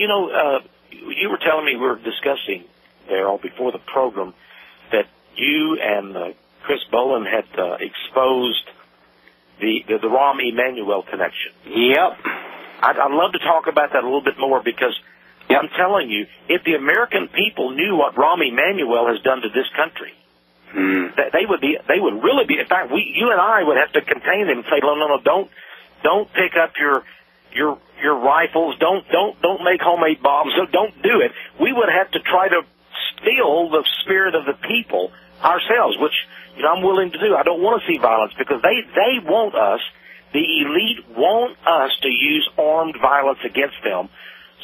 you were telling me we were discussing there all before the program that you and Chris Boland had exposed the Rahm Emanuel connection. Yep. I'd love to talk about that a little bit more because I'm telling you, if the American people knew what Rahm Emanuel has done to this country, they would really be. In fact, you and I would have to contain them and say, no, don't pick up your rifles, don't make homemade bombs, don't do it. We would have to try to steal the spirit of the people ourselves, which I'm willing to do. I don't want to see violence because they want us. The elite want us to use armed violence against them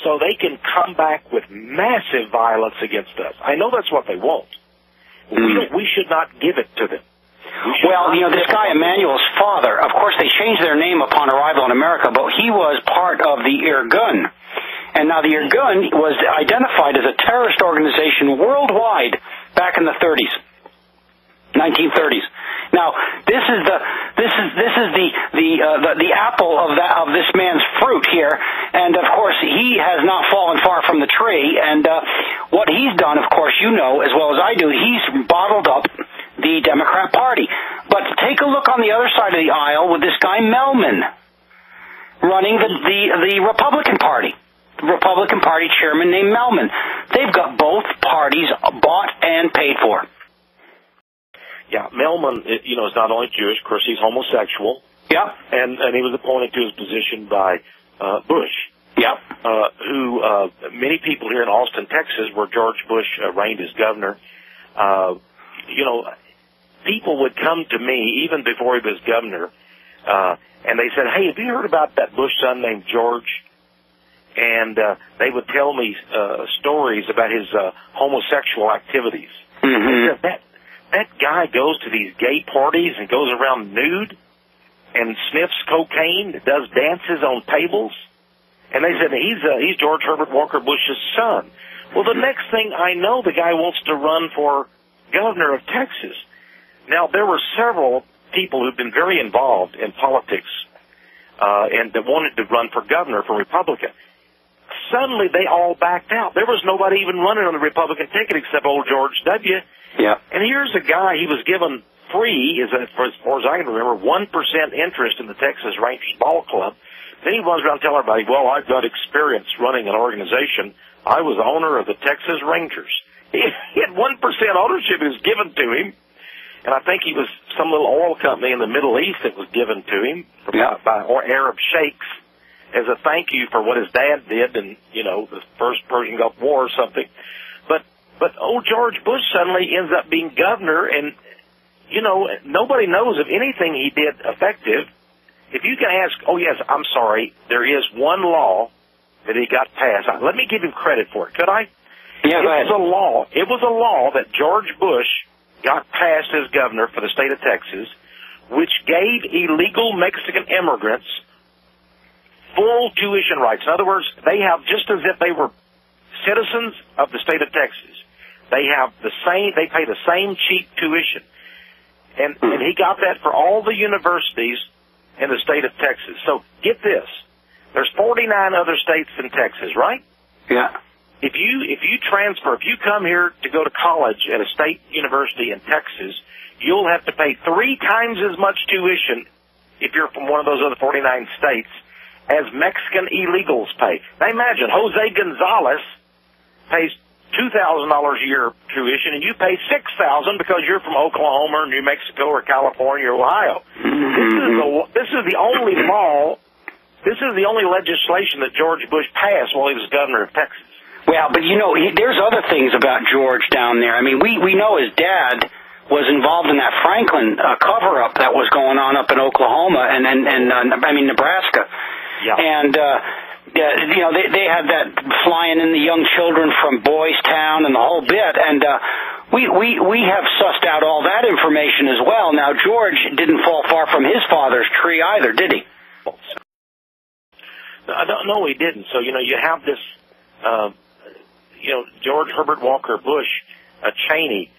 so they can come back with massive violence against us. I know that's what they want. We should not give it to them. Well, this guy Emmanuel's father, of course, they changed their name upon arrival in America, but he was part of the Irgun. And now the Irgun was identified as a terrorist organization worldwide back in the 1930s. Now, this is the apple of this man's fruit here, and of course he has not fallen far from the tree. And what he's done, of course, as well as I do, he's bottled up the Democrat Party. But take a look on the other side of the aisle with this guy Melman running the Republican Party. The Republican Party chairman named Melman. They've got both parties bought and paid for. Yeah, Melman, is not only Jewish. Of course, he's homosexual. Yeah. And he was appointed to his position by Bush. Yeah. Who many people here in Austin, Texas, where George Bush reigned as governor, people would come to me even before he was governor, and they said, "Hey, have you heard about that Bush son named George?" And they would tell me stories about his homosexual activities. Mm-hmm. That guy goes to these gay parties and goes around nude and sniffs cocaine, does dances on tables. And they said he's George Herbert Walker Bush's son. Well, the next thing I know, the guy wants to run for governor of Texas. Now, there were several people who've been very involved in politics and that wanted to run for governor for Republican. Suddenly, they all backed out. There was nobody even running on the Republican ticket except old George W. Yeah. And here's a guy, he was given free, as far as I can remember, 1% interest in the Texas Rangers Ball Club. Then he runs around telling everybody, well, I've got experience running an organization. I was owner of the Texas Rangers. He had 1% ownership that was given to him. And I think he was some little oil company in the Middle East that was given to him by Arab sheikhs as a thank you for what his dad did in, the first Persian Gulf War or something. But old George Bush suddenly ends up being governor, and, nobody knows if anything he did effective. If you can ask, I'm sorry, there is one law that he got passed. Let me give him credit for it, could I? Yeah, go ahead. It was a law that George Bush got passed as governor for the state of Texas, which gave illegal Mexican immigrants full tuition rights. In other words, they have, just as if they were citizens of the state of Texas, they pay the same cheap tuition. And he got that for all the universities in the state of Texas. So get this. There's 49 other states in Texas, right? Yeah. If you come here to go to college at a state university in Texas, you'll have to pay 3 times as much tuition if you're from one of those other 49 states as Mexican illegals pay. Now imagine, Jose Gonzalez pays $2,000 a year tuition, and you pay $6,000 because you're from Oklahoma or New Mexico or California or Ohio. Mm-hmm. This is the only law. This is the only legislation that George Bush passed while he was governor of Texas. Well, but there's other things about George down there. I mean, we know his dad was involved in that Franklin cover-up that was going on up in Oklahoma and Nebraska. Yeah. And they had that flying in the young children from Boys Town and the whole bit. And we have sussed out all that information as well. Now, George didn't fall far from his father's tree either, did he? No, he didn't. So, you have this, George Herbert Walker Bush, Cheney.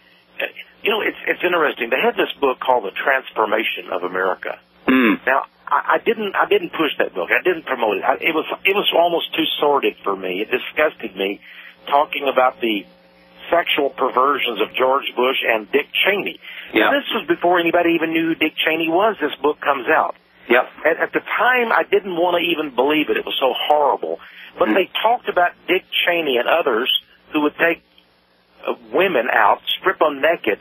It's interesting. They had this book called The Transformation of America. Mm. Now, I didn't push that book. I didn't promote it. It was almost too sordid for me. It disgusted me, talking about the sexual perversions of George Bush and Dick Cheney. Yeah. This was before anybody even knew who Dick Cheney was. This book comes out. Yep. At the time, I didn't want to even believe it. It was so horrible. But they talked about Dick Cheney and others who would take women out, strip them naked,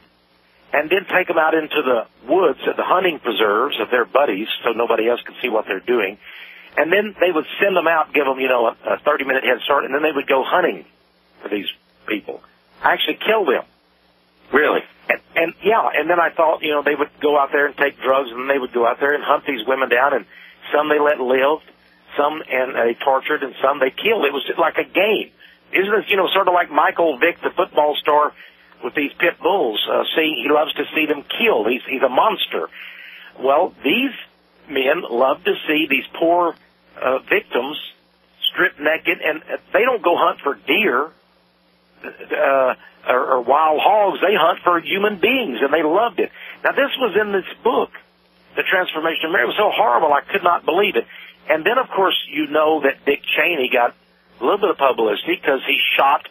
and then take them out into the woods at the hunting preserves of their buddies so nobody else could see what they're doing. And then they would send them out, give them, a 30-minute head start, and then they would go hunting for these people. I actually killed them. Really? And then I thought, they would go out there and take drugs, and then they would go out there and hunt these women down, and some they let live, some and they tortured, and some they killed. It was like a game. Isn't it, sort of like Michael Vick, the football star, with these pit bulls? He loves to see them killed. He's a monster. Well, these men love to see these poor victims stripped naked, and they don't go hunt for deer or wild hogs. They hunt for human beings, and they loved it. Now, this was in this book, The Transformation of Mary. It was so horrible, I could not believe it. And then, of course, that Dick Cheney got a little bit of publicity because he shot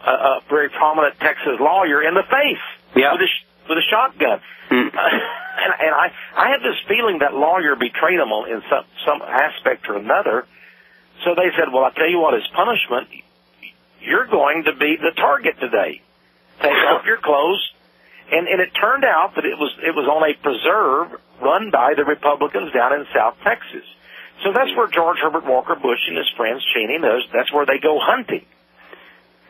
a very prominent Texas lawyer in the face with a shotgun. And I have this feeling that lawyer betrayed him in some aspect or another. So they said, well, I'll tell you what, as punishment, you're going to be the target today. Take off your clothes. And it turned out that it was on a preserve run by the Republicans down in South Texas. So that's where George Herbert Walker Bush and his friends, Cheney and those, that's where they go hunting.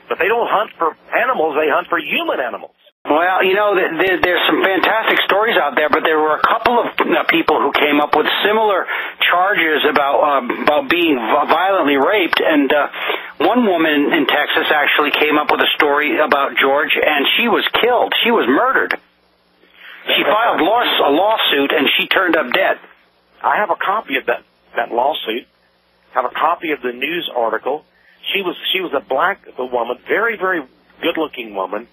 But they don't hunt for animals, they hunt for human animals. Well, there's some fantastic stories out there, but there were a couple of people who came up with similar charges about being violently raped, and one woman in Texas actually came up with a story about George, and she was killed. She was murdered. She filed a lawsuit, and she turned up dead. I have a copy of that lawsuit. I have a copy of the news article. She was a black woman, very, very good-looking woman.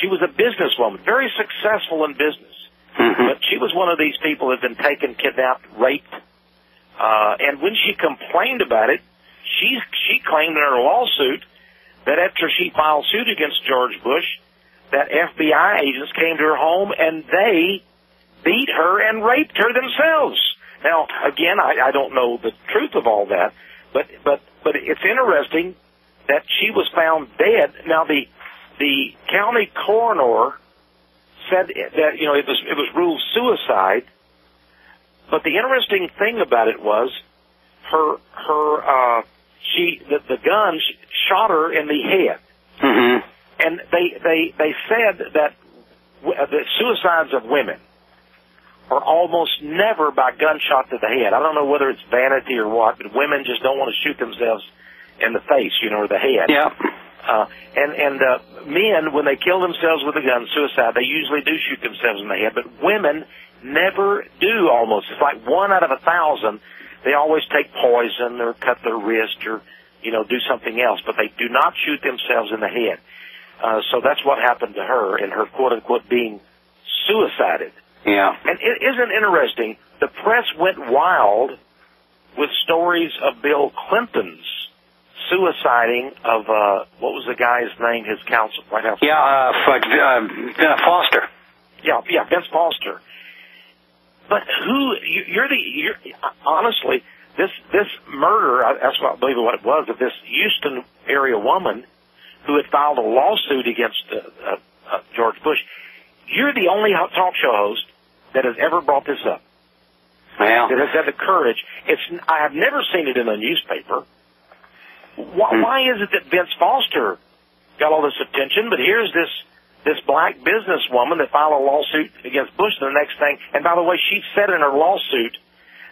She was a businesswoman, very successful in business. Mm-hmm. But she was one of these people who had been taken, kidnapped, raped. And when she complained about it, she claimed in her lawsuit that after she filed suit against George Bush, that FBI agents came to her home and they beat her and raped her themselves. Now, again, I don't know the truth of all that, but it's interesting that she was found dead. Now, the county coroner said that it was ruled suicide, but the interesting thing about it was the gun shot her in the head, mm-hmm. And they said that the suicides of women are almost never by gunshot to the head. I don't know whether it's vanity or what, but women just don't want to shoot themselves in the face, or the head. Yeah. And men, when they kill themselves with a gun, suicide, they usually do shoot themselves in the head, but women never do almost. It's like 1 out of 1,000. They always take poison or cut their wrist or, do something else, but they do not shoot themselves in the head. So that's what happened to her in her quote-unquote being suicided. Yeah. And isn't it interesting? The press went wild with stories of Bill Clinton's suiciding of, what was the guy's name, his counsel, White House? Yeah, Foster. Yeah, Vince Foster. But honestly, this murder, that's what I believe what it was, of this Houston area woman who had filed a lawsuit against George Bush, you're the only talk show host that has ever brought this up. Well, that has had the courage. I have never seen it in a newspaper. Why is it that Vince Foster got all this attention, but here's this black businesswoman that filed a lawsuit against Bush, and the next thing, and by the way, she said in her lawsuit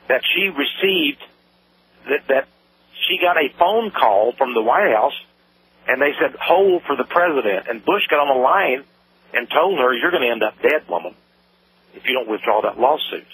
that she received, that she got a phone call from the White House, and they said, hold for the president, and Bush got on the line and told her, you're going to end up dead, woman, if you don't withdraw that lawsuit.